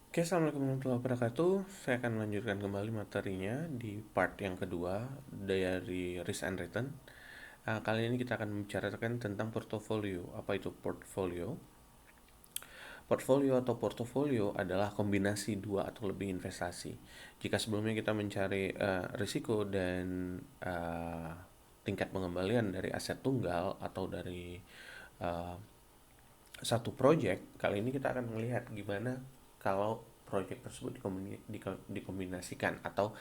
Oke, assalamualaikum warahmatullahi wabarakatuh. Saya akan melanjutkan kembali materinya di part yang kedua dari risk and return. Kali ini kita akan membicarakan tentang portofolio. Apa itu portfolio? Portfolio atau portofolio adalah kombinasi dua atau lebih investasi. Jika sebelumnya kita mencari risiko dan tingkat pengembalian dari aset tunggal atau dari uh, satu project, kali ini kita akan melihat gimana kalau project tersebut dikombinasikan atau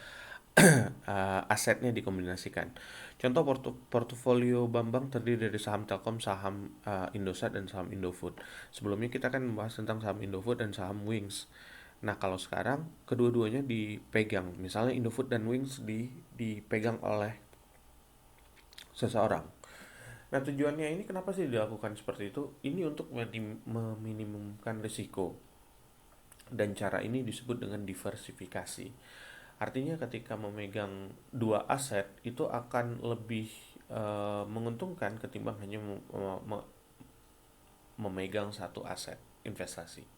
asetnya dikombinasikan. Contoh portofolio Bambang terdiri dari saham Telkom, saham Indosat, dan saham Indofood. Sebelumnya kita akan membahas tentang saham Indofood dan saham Wings. Nah, kalau sekarang kedua-duanya dipegang, misalnya Indofood dan Wings dipegang oleh seseorang. Nah, tujuannya ini kenapa sih dilakukan seperti itu? Ini untuk meminimumkan risiko. Dan cara ini disebut dengan diversifikasi. Artinya ketika memegang dua aset itu akan lebih menguntungkan ketimbang hanya memegang satu aset investasi.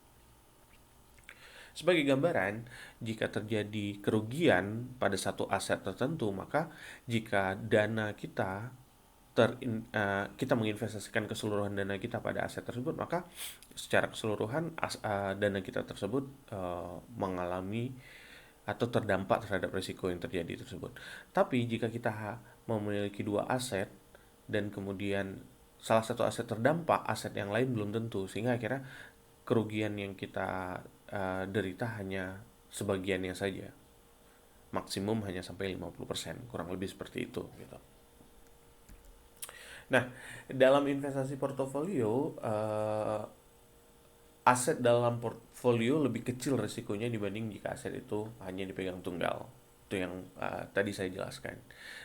Sebagai gambaran, jika terjadi kerugian pada satu aset tertentu, maka jika dana kita kita menginvestasikan keseluruhan dana kita pada aset tersebut, maka secara keseluruhan dana kita tersebut mengalami atau terdampak terhadap risiko yang terjadi tersebut. Tapi jika kita memiliki dua aset dan kemudian salah satu aset terdampak, aset yang lain belum tentu, sehingga akhirnya kerugian yang kita derita hanya sebagiannya saja. Maksimum hanya sampai 50%, kurang lebih seperti itu gitu. Nah, dalam investasi portofolio, aset dalam portfolio lebih kecil risikonya dibanding jika aset itu hanya dipegang tunggal. Itu yang tadi saya jelaskan.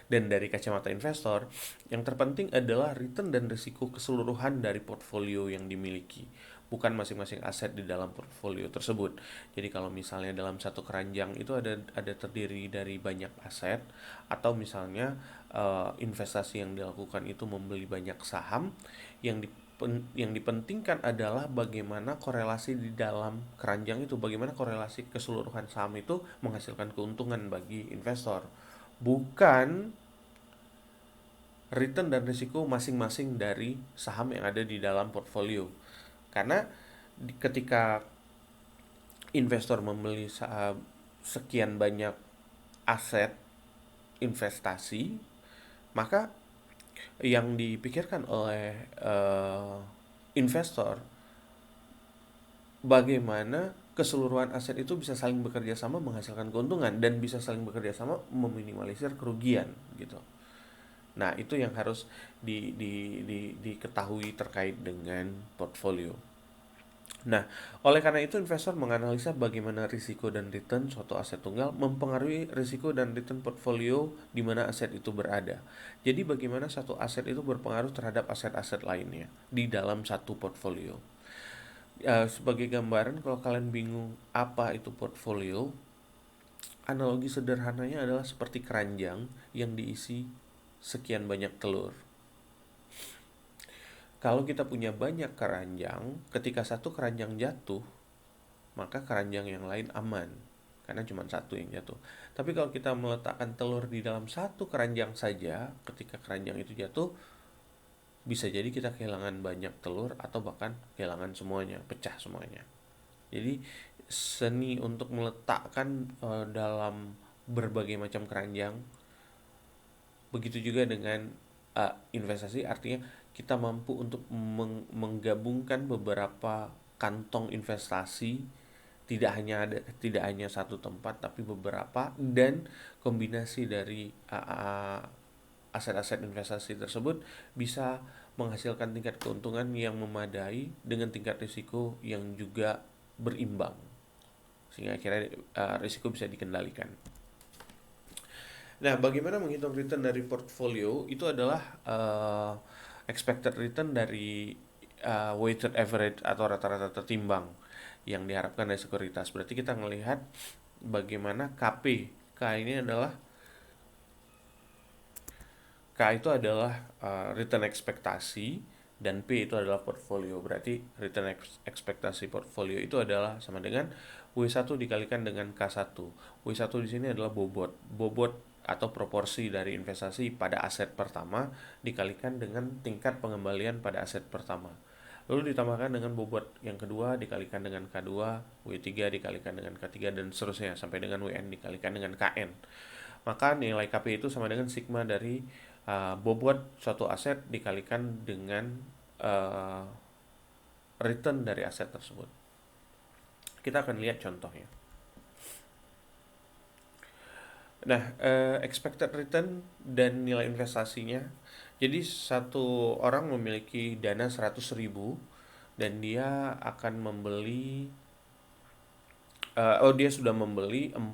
Dan dari kacamata investor, yang terpenting adalah return dan risiko keseluruhan dari portfolio yang dimiliki, bukan masing-masing aset di dalam portfolio tersebut. Jadi kalau misalnya dalam satu keranjang itu ada terdiri dari banyak aset, atau misalnya investasi yang dilakukan itu membeli banyak saham, yang di yang dipentingkan adalah bagaimana korelasi di dalam keranjang itu, bagaimana korelasi keseluruhan saham itu menghasilkan keuntungan bagi investor, bukan return dan risiko masing-masing dari saham yang ada di dalam portfolio. Karena ketika investor membeli sekian banyak aset investasi, maka yang dipikirkan oleh investor bagaimana keseluruhan aset itu bisa saling bekerja sama menghasilkan keuntungan dan bisa saling bekerja sama meminimalisir kerugian gitu. Nah, itu yang harus diketahui terkait dengan portfolio. Nah, oleh karena itu investor menganalisa bagaimana risiko dan return suatu aset tunggal mempengaruhi risiko dan return portfolio di mana aset itu berada. Jadi bagaimana satu aset itu berpengaruh terhadap aset-aset lainnya di dalam satu portfolio. Sebagai gambaran, kalau kalian bingung apa itu portfolio, analogi sederhananya adalah seperti keranjang yang diisi sekian banyak telur. Kalau kita punya banyak keranjang, ketika satu keranjang jatuh, maka keranjang yang lain aman karena cuma satu yang jatuh. Tapi kalau kita meletakkan telur di dalam satu keranjang saja, ketika keranjang itu jatuh, bisa jadi kita kehilangan banyak telur atau bahkan kehilangan semuanya, pecah semuanya. Jadi seni untuk meletakkan dalam berbagai macam keranjang. Begitu juga dengan investasi, artinya kita mampu untuk menggabungkan beberapa kantong investasi, tidak hanya satu tempat tapi beberapa, dan kombinasi dari aset-aset investasi tersebut bisa menghasilkan tingkat keuntungan yang memadai dengan tingkat risiko yang juga berimbang, sehingga akhirnya risiko bisa dikendalikan. Nah, bagaimana menghitung return dari portfolio? Itu adalah expected return dari weighted average atau rata-rata tertimbang yang diharapkan dari sekuritas. Berarti kita melihat bagaimana KP. K itu adalah return ekspektasi dan P itu adalah portfolio. Berarti return ekspektasi portfolio itu adalah sama dengan W1 dikalikan dengan K1. W1 di sini adalah bobot. Bobot atau proporsi dari investasi pada aset pertama dikalikan dengan tingkat pengembalian pada aset pertama. Lalu ditambahkan dengan bobot yang kedua dikalikan dengan K2, W3 dikalikan dengan K3 dan seterusnya sampai dengan WN dikalikan dengan KN. Maka nilai KP itu sama dengan sigma dari bobot suatu aset dikalikan dengan uh, return dari aset tersebut. Kita akan lihat contohnya. Nah, expected return dan nilai investasinya. Jadi satu orang memiliki dana 100.000 dan dia akan membeli dia sudah membeli 4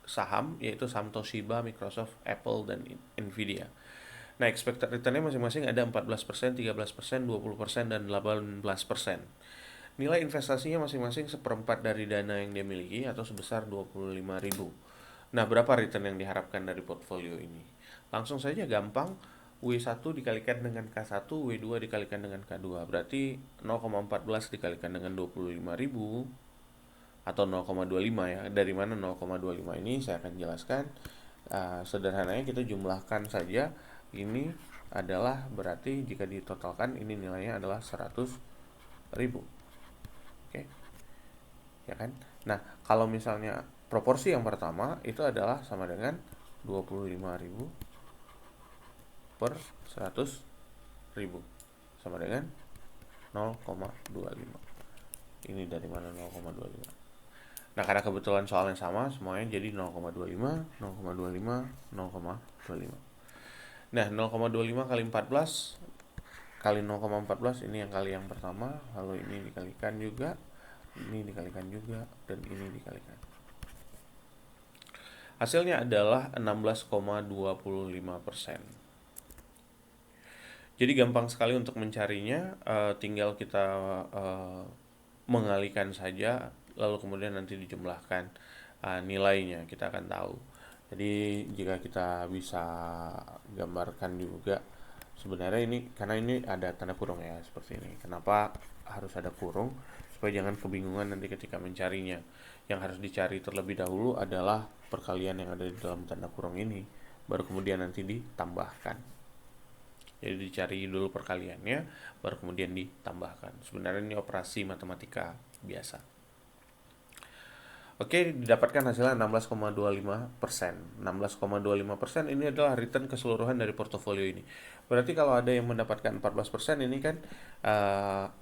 saham, yaitu saham Toshiba, Microsoft, Apple, dan Nvidia. Nah, expected return-nya masing-masing ada 14%, 13%, 20%, dan 18%. Nilai investasinya masing-masing seperempat dari dana yang dia miliki atau sebesar 25.000. Nah, berapa return yang diharapkan dari portfolio ini? Langsung saja gampang, W1 dikalikan dengan K1, W2 dikalikan dengan K2. Berarti 0,14 dikalikan dengan 25.000 atau 0,25 ya. Dari mana 0,25 ini saya akan jelaskan. Sederhananya kita jumlahkan saja. Ini adalah berarti jika ditotalkan ini nilainya adalah 100.000. Oke. Ya kan? Nah, kalau misalnya proporsi yang pertama itu adalah sama dengan 25.000 per 100.000 sama dengan 0,25. Ini dari mana 0,25? Nah, karena kebetulan soalnya sama, semuanya jadi 0,25, 0,25, 0,25. Nah, 0,25 kali 14 kali 0,14 ini yang kali yang pertama, lalu ini dikalikan juga, ini dikalikan juga, dan ini dikalikan. Hasilnya adalah 16,25%. Jadi gampang sekali untuk mencarinya, tinggal kita mengalihkan saja, lalu kemudian nanti dijumlahkan nilainya, kita akan tahu. Jadi jika kita bisa gambarkan juga, sebenarnya ini karena ini ada tanda kurung ya seperti ini. Kenapa harus ada kurung? Supaya jangan kebingungan nanti ketika mencarinya. Yang harus dicari terlebih dahulu adalah perkalian yang ada di dalam tanda kurung ini, baru kemudian nanti ditambahkan. Jadi dicari dulu perkaliannya, baru kemudian ditambahkan. Sebenarnya ini operasi matematika biasa. Oke, didapatkan hasilnya 16,25%. 16,25% ini adalah return keseluruhan dari portofolio ini. Berarti kalau ada yang mendapatkan 14% ini kan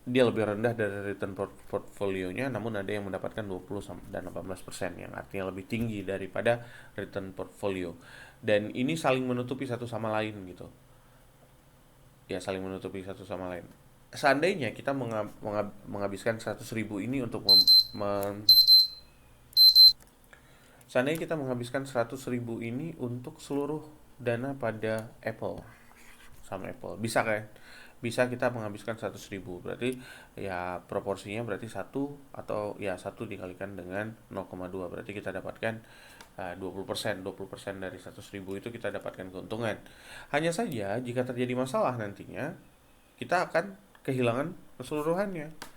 dia lebih rendah dari return portfolionya, namun ada yang mendapatkan 20 dan 18% yang artinya lebih tinggi daripada return portfolio. Dan ini saling menutupi satu sama lain gitu. Ya, saling menutupi satu sama lain. Seandainya kita menghabiskan 100.000 ini untuk seandainya kita menghabiskan 100.000 ini untuk seluruh dana pada Apple, sama Apple, bisa kan? Bisa kita menghabiskan 100.000, berarti ya proporsinya berarti 1 atau ya 1 dikalikan dengan 0,2, berarti kita dapatkan 20%. 20% dari 100.000 itu kita dapatkan keuntungan. Hanya saja jika terjadi masalah nantinya, kita akan kehilangan keseluruhannya.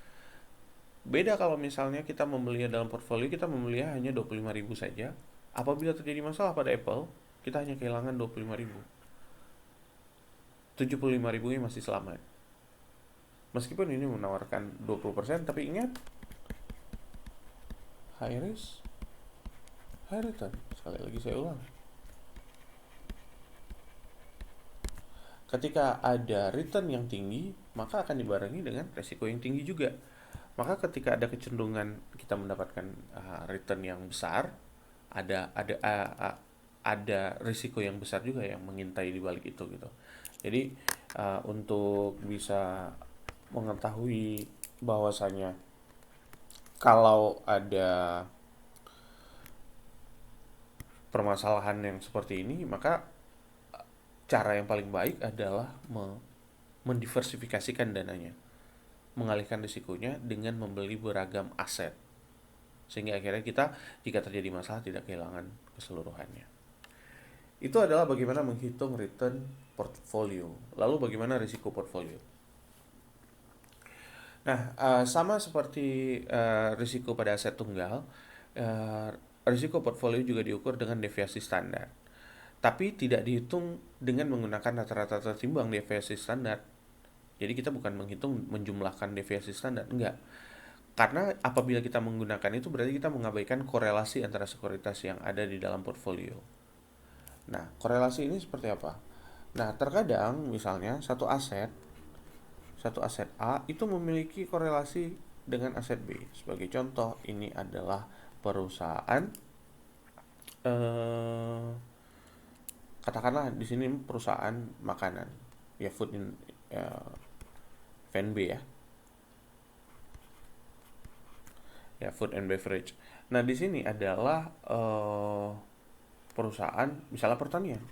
Beda kalau misalnya kita membelinya dalam portfolio, kita membelinya hanya 25.000 saja. Apabila terjadi masalah pada Apple, kita hanya kehilangan 25.000. 75.000 nya masih selamat. Meskipun ini menawarkan 20%, tapi ingat, high risk, high return. Sekali lagi saya ulang. Ketika ada return yang tinggi, maka akan dibarengi dengan resiko yang tinggi juga. Maka ketika ada kecenderungan kita mendapatkan return yang besar, ada risiko yang besar juga yang mengintai di balik itu gitu. Jadi untuk bisa mengetahui bahwasanya kalau ada permasalahan yang seperti ini, maka cara yang paling baik adalah mendiversifikasikan dananya, mengalihkan risikonya dengan membeli beragam aset, sehingga akhirnya kita jika terjadi masalah tidak kehilangan keseluruhannya. Itu adalah bagaimana menghitung return portfolio. Lalu bagaimana risiko portfolio? Nah, sama seperti risiko pada aset tunggal, eh, risiko portfolio juga diukur dengan deviasi standar. Tapi tidak dihitung dengan menggunakan rata-rata tertimbang deviasi standar. Jadi kita bukan menghitung menjumlahkan deviasi standar, enggak. Karena apabila kita menggunakan itu berarti kita mengabaikan korelasi antara sekuritas yang ada di dalam portfolio. Nah, korelasi ini seperti apa? Nah, terkadang misalnya satu aset A itu memiliki korelasi dengan aset B. Sebagai contoh, ini adalah perusahaan eh, katakanlah di sini perusahaan makanan, ya food in FNB ya, ya food and beverage. Nah, di sini adalah perusahaan misalnya pertanian.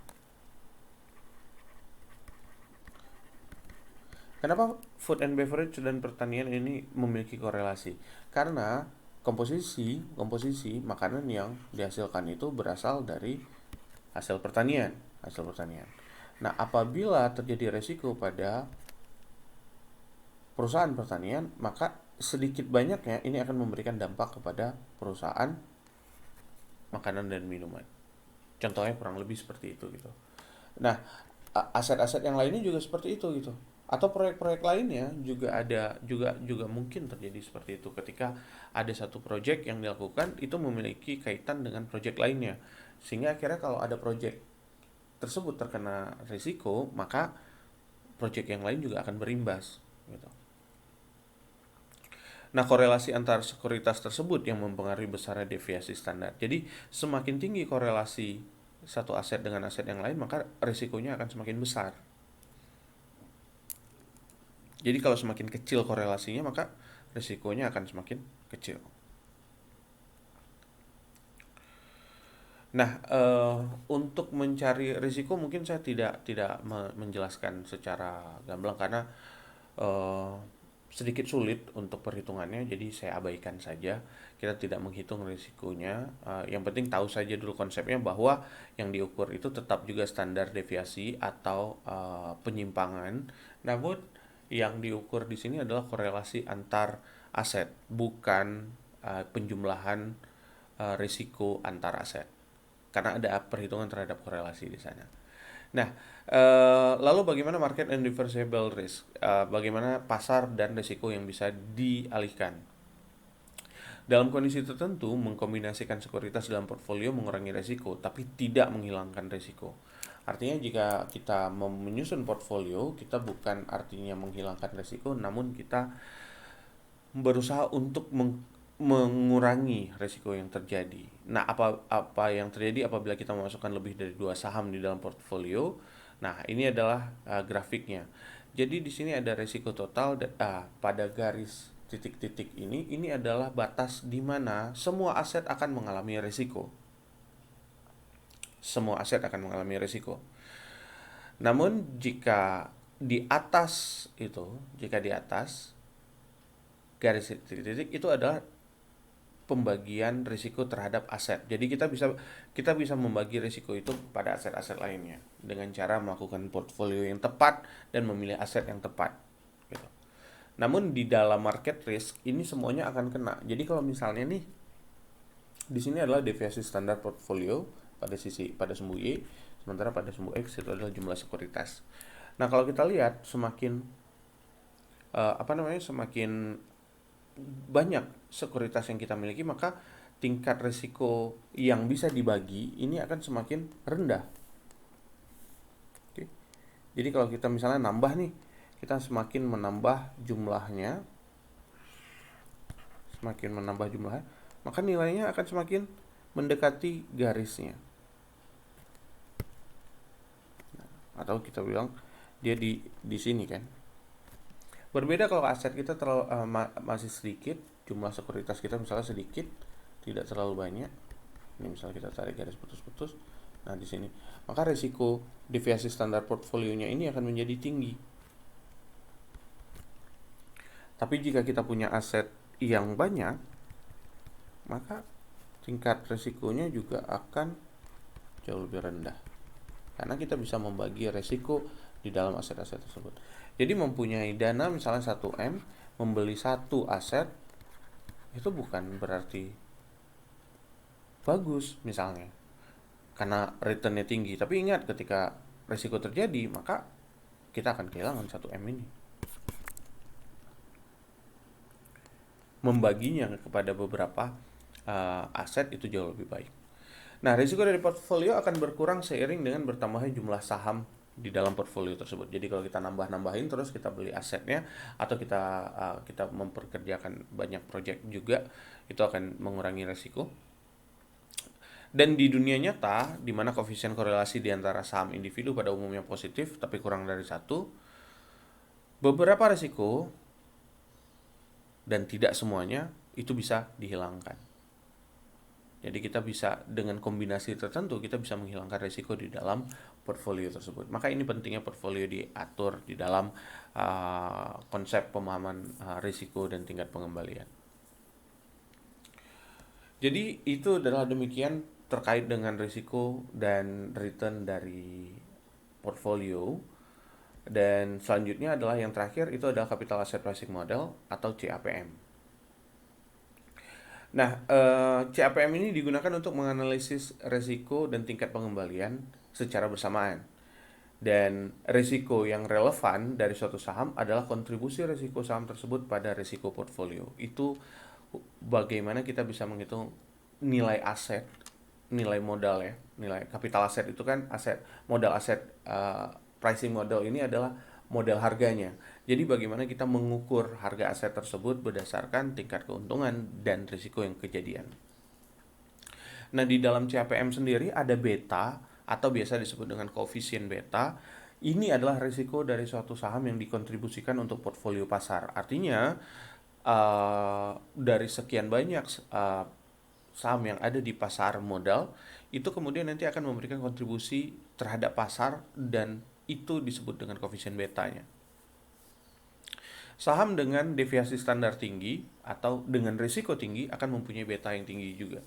Kenapa food and beverage dan pertanian ini memiliki korelasi? Karena komposisi komposisi makanan yang dihasilkan itu berasal dari hasil pertanian, hasil pertanian. Nah, apabila terjadi resiko pada perusahaan pertanian, maka sedikit banyaknya ini akan memberikan dampak kepada perusahaan makanan dan minuman. Contohnya kurang lebih seperti itu gitu. Nah, aset-aset yang lainnya juga seperti itu gitu. Atau proyek-proyek lainnya juga ada, juga mungkin terjadi seperti itu ketika ada satu proyek yang dilakukan itu memiliki kaitan dengan proyek lainnya. Sehingga akhirnya kalau ada proyek tersebut terkena risiko, maka proyek yang lain juga akan berimbas gitu. Nah, korelasi antar sekuritas tersebut yang mempengaruhi besarnya deviasi standar. Jadi, semakin tinggi korelasi satu aset dengan aset yang lain, maka risikonya akan semakin besar. Jadi, kalau semakin kecil korelasinya, maka risikonya akan semakin kecil. Nah, untuk mencari risiko mungkin saya tidak menjelaskan secara gamblang karena eh, sedikit sulit untuk perhitungannya, jadi saya abaikan saja. Kita tidak menghitung risikonya. Yang penting tahu saja dulu konsepnya bahwa yang diukur itu tetap juga standar deviasi atau penyimpangan. Namun yang diukur di sini adalah korelasi antar aset, bukan penjumlahan risiko antar aset. Karena ada perhitungan terhadap korelasi di sana. Nah, lalu bagaimana market and reversible risk? Bagaimana pasar dan risiko yang bisa dialihkan? Dalam kondisi tertentu, mengkombinasikan sekuritas dalam portfolio mengurangi risiko, tapi tidak menghilangkan risiko. Artinya jika kita menyusun portfolio, kita bukan artinya menghilangkan risiko, namun kita berusaha untuk mengurangi risiko yang terjadi. Nah, apa yang terjadi apabila kita memasukkan lebih dari 2 saham di dalam portfolio? Nah, ini adalah grafiknya. Jadi di sini ada risiko total pada garis titik-titik ini adalah batas di mana semua aset akan mengalami risiko. Semua aset akan mengalami risiko. Namun jika di atas garis titik-titik itu adalah pembagian risiko terhadap aset. Jadi kita bisa membagi risiko itu pada aset-aset lainnya dengan cara melakukan portfolio yang tepat dan memilih aset yang tepat. Gitu. Namun di dalam market risk ini semuanya akan kena. Jadi kalau misalnya nih di sini adalah deviasi standar portfolio pada sumbu Y, sementara pada sumbu X itu adalah jumlah sekuritas. Nah, kalau kita lihat semakin banyak sekuritas yang kita miliki, maka tingkat risiko yang bisa dibagi ini akan semakin rendah. Oke. Jadi kalau kita misalnya nambah nih, kita semakin menambah jumlahnya, maka nilainya akan semakin mendekati garisnya. Atau kita bilang dia di sini kan. Berbeda kalau aset kita masih sedikit, jumlah sekuritas kita misalnya sedikit, tidak terlalu banyak. Ini misalnya kita tarik garis putus-putus. Nah, di sini, maka risiko deviasi standar portfolionya ini akan menjadi tinggi. Tapi jika kita punya aset yang banyak, maka tingkat risikonya juga akan jauh lebih rendah. Karena kita bisa membagi risiko di dalam aset-aset tersebut. Jadi mempunyai dana misalnya 1M, membeli satu aset itu bukan berarti bagus misalnya karena returnnya tinggi, tapi ingat ketika risiko terjadi maka kita akan kehilangan 1M ini. Membaginya kepada beberapa aset itu jauh lebih baik. Nah, risiko dari portfolio akan berkurang seiring dengan bertambahnya jumlah saham di dalam portfolio tersebut. Jadi kalau kita nambah-nambahin terus kita beli asetnya atau kita memperkerjakan banyak project juga, itu akan mengurangi risiko. Dan di dunia nyata, di mana koefisien korelasi di antara saham individu pada umumnya positif tapi kurang dari 1, beberapa risiko dan tidak semuanya itu bisa dihilangkan. Jadi kita bisa dengan kombinasi tertentu kita bisa menghilangkan risiko di dalam portfolio tersebut. Maka ini pentingnya portfolio diatur di dalam konsep pemahaman risiko dan tingkat pengembalian. Jadi itu adalah demikian terkait dengan risiko dan return dari portfolio. Dan selanjutnya adalah yang terakhir, itu adalah Capital Asset Pricing Model atau CAPM. Nah, CAPM ini digunakan untuk menganalisis risiko dan tingkat pengembalian secara bersamaan. Dan risiko yang relevan dari suatu saham adalah kontribusi risiko saham tersebut pada risiko portfolio. Itu bagaimana kita bisa menghitung nilai aset, nilai modal ya, nilai kapital aset itu kan aset, modal aset, pricing model ini adalah model harganya. Jadi bagaimana kita mengukur harga aset tersebut berdasarkan tingkat keuntungan dan risiko yang kejadian. Nah, di dalam CAPM sendiri ada beta atau biasa disebut dengan koefisien beta. Ini adalah risiko dari suatu saham yang dikontribusikan untuk portfolio pasar. Artinya dari sekian banyak saham yang ada di pasar modal, itu kemudian nanti akan memberikan kontribusi terhadap pasar dan itu disebut dengan koefisien betanya. Saham dengan deviasi standar tinggi atau dengan risiko tinggi akan mempunyai beta yang tinggi juga.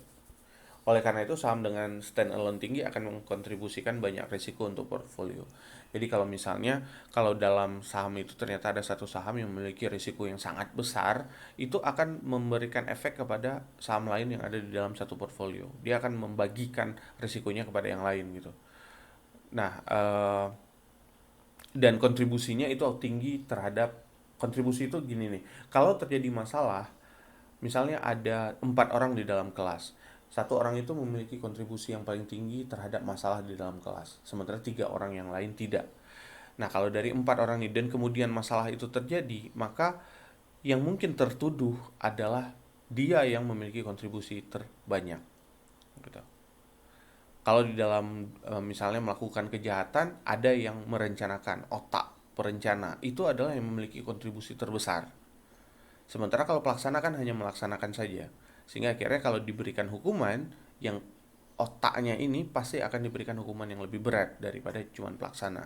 Oleh karena itu, saham dengan stand-alone tinggi akan mengkontribusikan banyak risiko untuk portfolio. Jadi kalau dalam saham itu ternyata ada satu saham yang memiliki risiko yang sangat besar, itu akan memberikan efek kepada saham lain yang ada di dalam satu portfolio. Dia akan membagikan risikonya kepada yang lain gitu. Nah, dan kontribusinya itu tinggi terhadap, kontribusi itu gini nih. Kalau terjadi masalah, misalnya ada 4 orang di dalam kelas. Satu orang itu memiliki kontribusi yang paling tinggi terhadap masalah di dalam kelas, sementara 3 orang yang lain tidak. Nah, kalau dari 4 orang ini dan kemudian masalah itu terjadi, maka yang mungkin tertuduh adalah dia yang memiliki kontribusi terbanyak. Gitu. Kalau di dalam misalnya melakukan kejahatan, ada yang merencanakan, otak perencana, itu adalah yang memiliki kontribusi terbesar. Sementara kalau pelaksana kan hanya melaksanakan saja. Sehingga akhirnya kalau diberikan hukuman, yang otaknya ini pasti akan diberikan hukuman yang lebih berat daripada cuma pelaksana.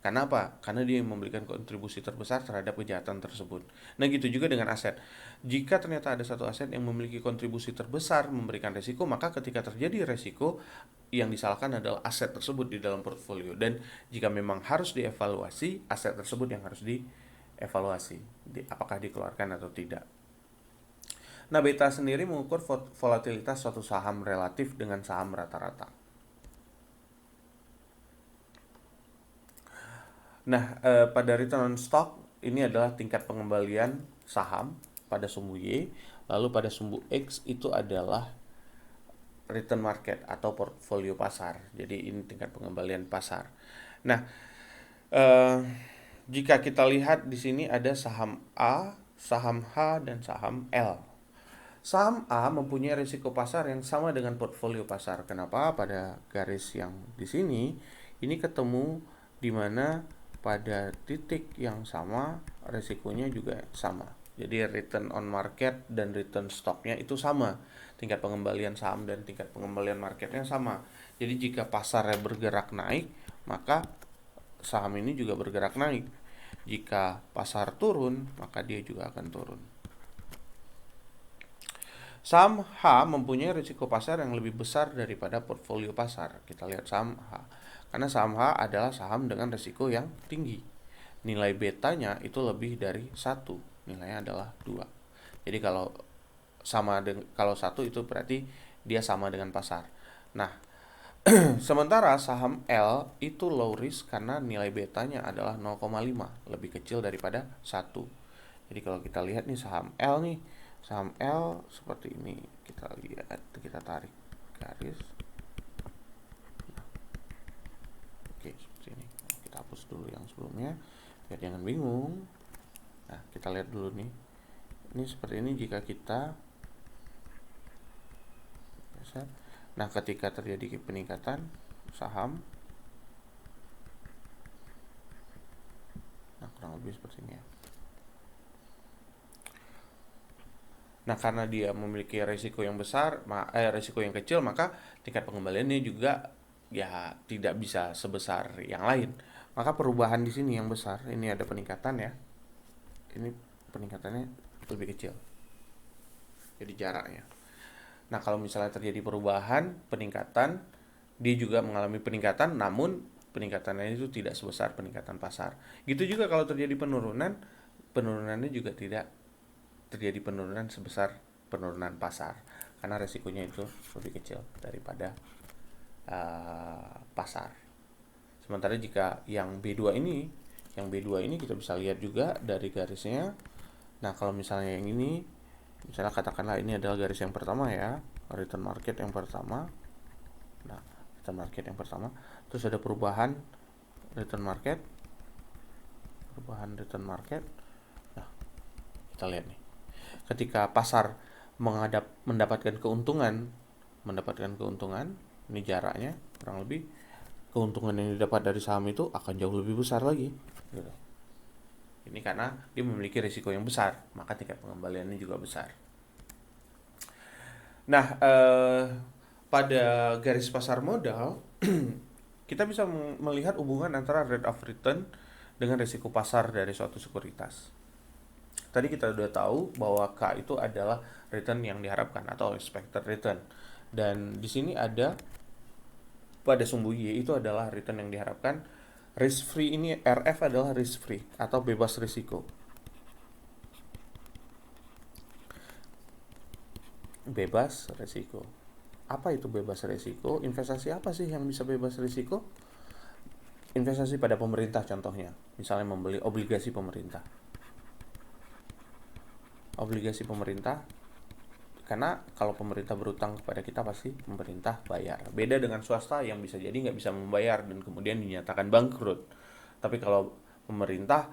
Karena apa? Karena dia yang memberikan kontribusi terbesar terhadap kejahatan tersebut. Nah, gitu juga dengan aset. Jika ternyata ada satu aset yang memiliki kontribusi terbesar memberikan resiko, maka ketika terjadi resiko, yang disalahkan adalah aset tersebut di dalam portfolio. Dan jika memang harus dievaluasi, aset tersebut yang harus dievaluasi, apakah dikeluarkan atau tidak. Nah, beta sendiri mengukur volatilitas suatu saham relatif dengan saham rata-rata. Nah, pada return on stock ini adalah tingkat pengembalian saham pada sumbu Y, lalu pada sumbu X itu adalah return market atau portfolio pasar. Jadi ini tingkat pengembalian pasar. Nah, jika kita lihat di sini ada saham A, saham H, dan saham L. Saham A mempunyai risiko pasar yang sama dengan portfolio pasar. Kenapa? Pada garis yang di sini ini ketemu di mana pada titik yang sama risikonya juga sama. Jadi return on market dan return stocknya itu sama. Tingkat pengembalian saham dan tingkat pengembalian marketnya sama. Jadi jika pasarnya bergerak naik, maka saham ini juga bergerak naik. Jika pasar turun, maka dia juga akan turun. Saham H mempunyai risiko pasar yang lebih besar daripada portfolio pasar. Kita lihat saham H. Karena saham H adalah saham dengan risiko yang tinggi. Nilai betanya itu lebih dari 1. nilainya adalah 2. Jadi kalau kalau 1 itu berarti dia sama dengan pasar. Nah, sementara saham L itu low risk karena nilai betanya adalah 0,5, lebih kecil daripada 1. Jadi kalau kita lihat nih saham L nih, saham L seperti ini. Kita lihat, kita tarik garis. Oke, seperti ini. Kita hapus dulu yang sebelumnya biar jangan bingung. Nah, kita lihat dulu nih. Ini seperti ini jika kita nah, ketika terjadi peningkatan saham, nah kurang lebih seperti ini ya. Nah, karena dia memiliki risiko yang besar, risiko yang kecil, maka tingkat pengembaliannya juga ya tidak bisa sebesar yang lain. Maka perubahan di sini yang besar, ini ada peningkatan ya. Ini peningkatannya lebih kecil. Jadi jaraknya. Nah, kalau misalnya terjadi perubahan, peningkatan, dia juga mengalami peningkatan, namun peningkatannya itu tidak sebesar peningkatan pasar. Gitu juga kalau terjadi penurunan, penurunannya juga tidak terjadi penurunan sebesar penurunan pasar, karena resikonya itu lebih kecil daripada pasar. Sementara jika yang B2 ini, kita bisa lihat juga dari garisnya. Nah, kalau misalnya yang ini, misalnya katakanlah ini adalah garis yang pertama ya, return market yang pertama. Nah, return market yang pertama, terus ada perubahan return market. Nah, kita lihat nih. Ketika pasar mendapatkan keuntungan, ini jaraknya kurang lebih, keuntungan yang didapat dari saham itu akan jauh lebih besar lagi gitu. Ini karena dia memiliki risiko yang besar, maka tingkat pengembaliannya juga besar. Nah, pada garis pasar modal kita bisa melihat hubungan antara rate of return dengan risiko pasar dari suatu sekuritas. Tadi kita sudah tahu bahwa K itu adalah return yang diharapkan atau expected return. Dan di sini ada pada sumbu Y itu adalah return yang diharapkan. Risk free ini, RF adalah risk free atau bebas risiko. Bebas risiko. Apa itu bebas risiko? Investasi apa sih yang bisa bebas risiko? Investasi pada pemerintah contohnya. Misalnya membeli obligasi pemerintah. Obligasi pemerintah, karena kalau pemerintah berutang kepada kita pasti pemerintah bayar. Beda dengan swasta yang bisa jadi nggak bisa membayar dan kemudian dinyatakan bangkrut. Tapi kalau pemerintah,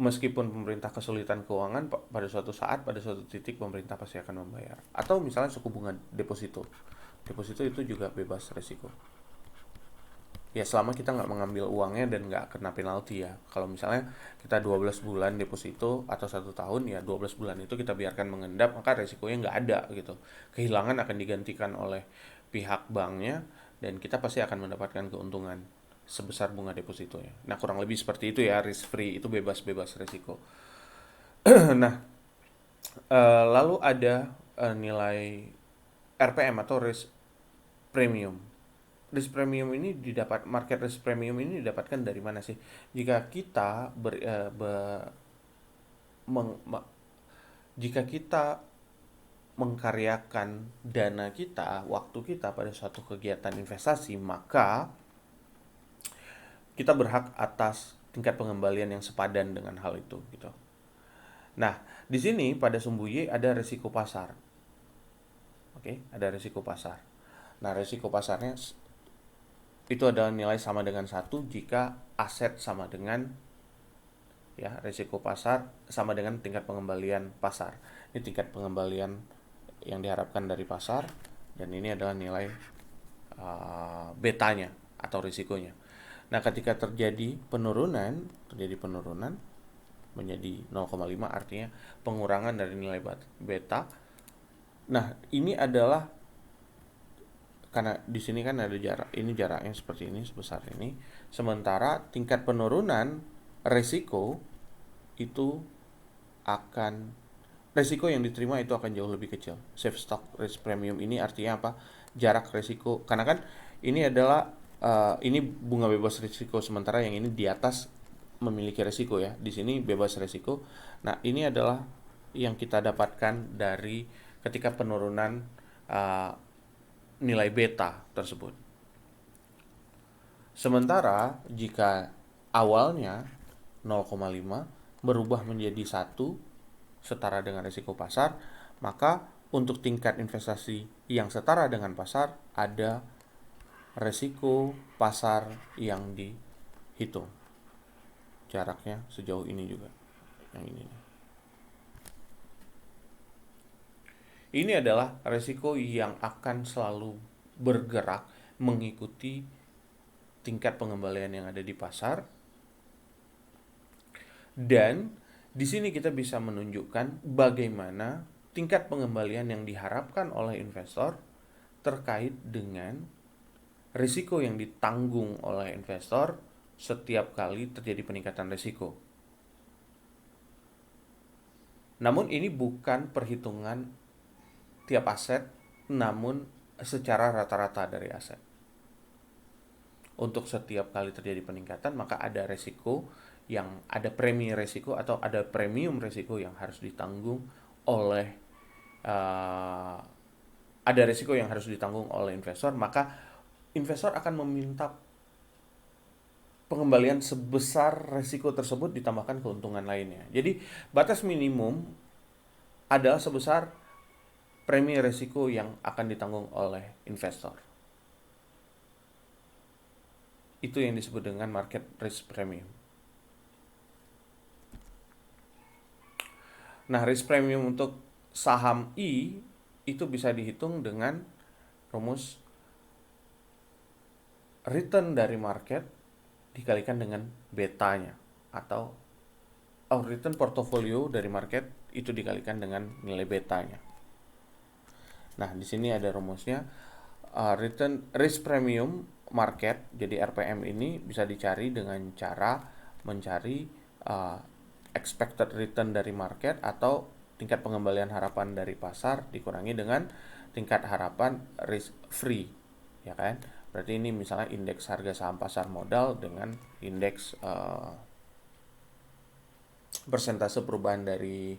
meskipun pemerintah kesulitan keuangan, pada suatu saat, pada suatu titik pemerintah pasti akan membayar. Atau misalnya suku bunga deposito itu juga bebas risiko. Ya selama kita nggak mengambil uangnya dan nggak kena penalti ya. Kalau misalnya kita 12 bulan deposito atau 1 tahun, ya 12 bulan itu kita biarkan mengendap, maka resikonya nggak ada gitu. Kehilangan akan digantikan oleh pihak banknya dan kita pasti akan mendapatkan keuntungan sebesar bunga depositonya. Nah, kurang lebih seperti itu ya, risk free itu bebas resiko. Nah, lalu ada nilai RPM atau risk premium. Risk premium ini market risk premium ini didapatkan dari mana sih? Jika kita jika kita mengkaryakan dana kita, waktu kita pada suatu kegiatan investasi, maka kita berhak atas tingkat pengembalian yang sepadan dengan hal itu gitu. Nah, di sini pada sumbu Y ada risiko pasar. Oke, ada risiko pasar. Nah, risiko pasarnya itu adalah nilai sama dengan 1 jika aset sama dengan, ya, risiko pasar sama dengan tingkat pengembalian pasar. Ini tingkat pengembalian yang diharapkan dari pasar, dan ini adalah nilai betanya atau risikonya. Nah, ketika terjadi penurunan menjadi 0,5, artinya pengurangan dari nilai beta. Nah, ini adalah karena di sini kan ada jarak, ini jaraknya seperti ini, sebesar ini. Sementara tingkat penurunan risiko itu risiko yang diterima itu akan jauh lebih kecil. Safe stock risk premium ini artinya apa? Jarak risiko. Karena kan ini adalah ini bunga bebas risiko, sementara yang ini di atas memiliki risiko ya. Di sini bebas risiko. Nah, ini adalah yang kita dapatkan dari ketika penurunan uh, nilai beta tersebut. Sementara jika awalnya 0,5 berubah menjadi 1 setara dengan risiko pasar, maka untuk tingkat investasi yang setara dengan pasar ada risiko pasar yang dihitung. Jaraknya sejauh ini juga. Yang ini. Ini adalah risiko yang akan selalu bergerak mengikuti tingkat pengembalian yang ada di pasar. Dan di sini kita bisa menunjukkan bagaimana tingkat pengembalian yang diharapkan oleh investor terkait dengan risiko yang ditanggung oleh investor setiap kali terjadi peningkatan risiko. Namun ini bukan perhitungan tiap aset, namun secara rata-rata dari aset. Untuk setiap kali terjadi peningkatan, maka ada risiko yang ada premi risiko atau ada premium risiko yang harus ditanggung oleh ada risiko yang harus ditanggung oleh investor, maka investor akan meminta pengembalian sebesar risiko tersebut ditambahkan keuntungan lainnya. Jadi batas minimum adalah sebesar premi risiko yang akan ditanggung oleh investor. Itu yang disebut dengan market risk premium. Nah, risk premium untuk saham I itu bisa dihitung dengan rumus return dari market dikalikan dengan betanya, atau return portofolio dari market itu dikalikan dengan nilai betanya. Nah, di sini ada rumusnya. Return risk premium market, jadi RPM ini bisa dicari dengan cara mencari expected return dari market atau tingkat pengembalian harapan dari pasar dikurangi dengan tingkat harapan risk free, ya kan? Berarti ini misalnya indeks harga saham pasar modal dengan indeks persentase perubahan dari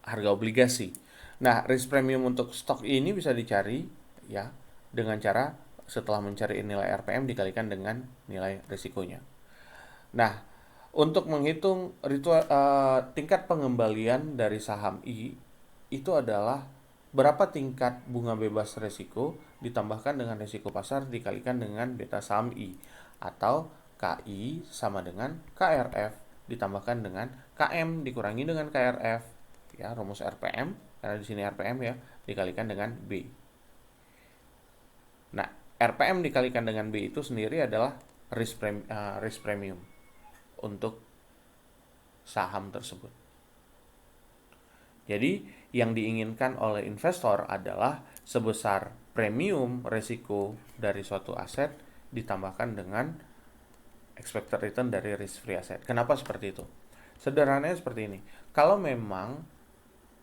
harga obligasi. Nah, risk premium untuk stok ini bisa dicari ya dengan cara setelah mencari nilai RPM dikalikan dengan nilai risikonya. Nah, untuk menghitung tingkat pengembalian dari saham I itu adalah berapa tingkat bunga bebas risiko ditambahkan dengan risiko pasar dikalikan dengan beta saham I, atau KI sama dengan KRF ditambahkan dengan KM dikurangi dengan KRF, ya, rumus RPM karena di sini RPM ya, dikalikan dengan B. Nah, RPM dikalikan dengan B itu sendiri adalah risk premium untuk saham tersebut. Jadi, yang diinginkan oleh investor adalah sebesar premium risiko dari suatu aset ditambahkan dengan expected return dari risk free asset. Kenapa seperti itu? Sederhananya seperti ini. Kalau memang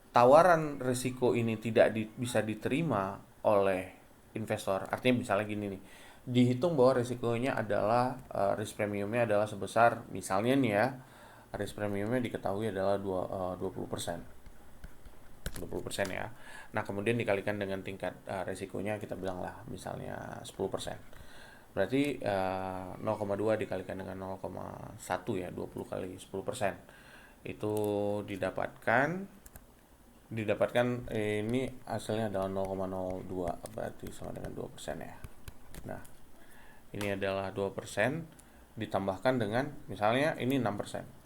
tawaran risiko ini tidak bisa diterima oleh investor, artinya misalnya gini nih, dihitung bahwa risikonya adalah risk premiumnya adalah sebesar, misalnya nih ya, risk premiumnya diketahui adalah 20%. 20% ya. Nah, kemudian dikalikan dengan tingkat resikonya, kita bilang lah misalnya 10%. Berarti 0,2 dikalikan dengan 0,1 ya, 20 kali 10%. Itu didapatkan ini hasilnya adalah 0,02, berarti sama dengan 2% ya. Nah, ini adalah 2% ditambahkan dengan misalnya ini 6%.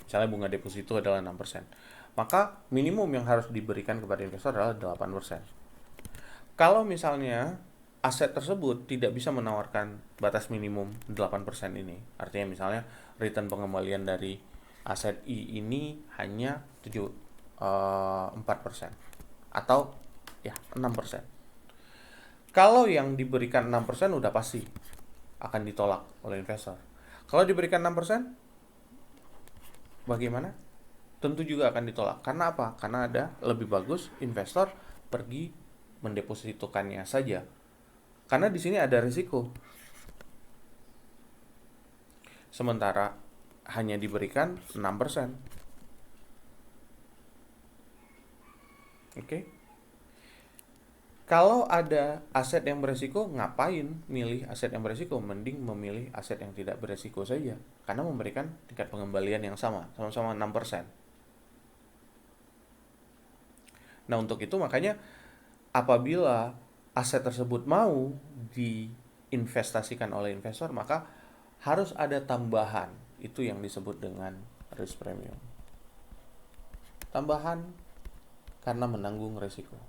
Misalnya bunga deposito adalah 6%. Maka minimum yang harus diberikan kepada investor adalah 8%. Kalau misalnya aset tersebut tidak bisa menawarkan batas minimum 8% ini, artinya misalnya return pengembalian dari aset I ini hanya 4% atau ya 6%. Kalau yang diberikan 6% udah pasti akan ditolak oleh investor. Kalau diberikan 6%, bagaimana? Tentu juga akan ditolak. Karena apa? Karena ada lebih bagus investor pergi mendepositokannya saja. Karena di sini ada risiko. sementara hanya diberikan 6%. Oke. Kalau ada aset yang beresiko, ngapain milih aset yang beresiko? Mending memilih aset yang tidak beresiko saja, karena memberikan tingkat pengembalian yang sama-sama 6%. Nah, untuk itu makanya apabila aset tersebut mau diinvestasikan oleh investor, maka harus ada tambahan. Itu yang disebut dengan risk premium. Tambahan karena menanggung risiko.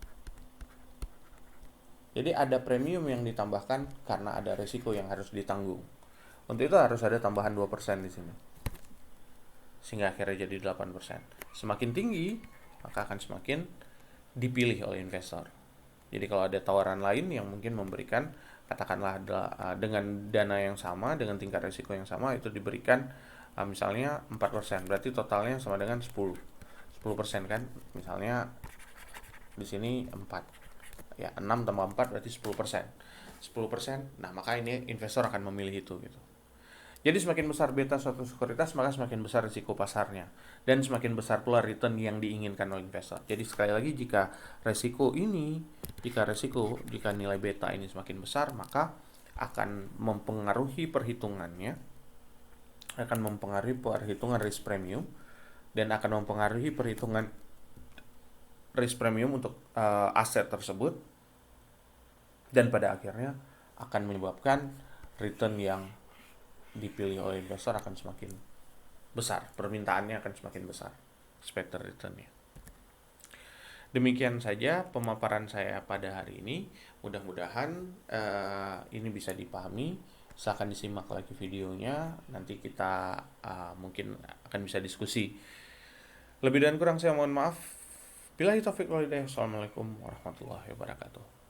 Jadi ada premium yang ditambahkan karena ada risiko yang harus ditanggung. Untuk itu harus ada tambahan 2% di sini. Sehingga akhirnya jadi 8%. Semakin tinggi, maka akan semakin dipilih oleh investor. Jadi kalau ada tawaran lain yang mungkin memberikan, katakanlah dengan dana yang sama, dengan tingkat risiko yang sama, itu diberikan misalnya 4%, berarti totalnya sama dengan 10% kan, misalnya di sini 4, ya 6 tambah 4 berarti 10%. 10%, nah maka ini investor akan memilih itu gitu. Jadi semakin besar beta suatu sekuritas, maka semakin besar risiko pasarnya. Dan semakin besar pula return yang diinginkan oleh investor. Jadi sekali lagi, jika nilai beta ini semakin besar, maka akan mempengaruhi perhitungannya, akan mempengaruhi perhitungan risk premium, dan akan mempengaruhi perhitungan risk premium untuk aset tersebut, dan pada akhirnya akan menyebabkan return yang dipilih oleh investor akan semakin besar, permintaannya akan semakin besar, expected returnnya. Demikian saja pemaparan saya pada hari ini. Mudah-mudahan ini bisa dipahami. Silahkan disimak lagi videonya. Nanti kita mungkin akan bisa diskusi. Lebih dan kurang saya mohon maaf. Billahi taufiq wal hidayah. Assalamualaikum warahmatullahi wabarakatuh.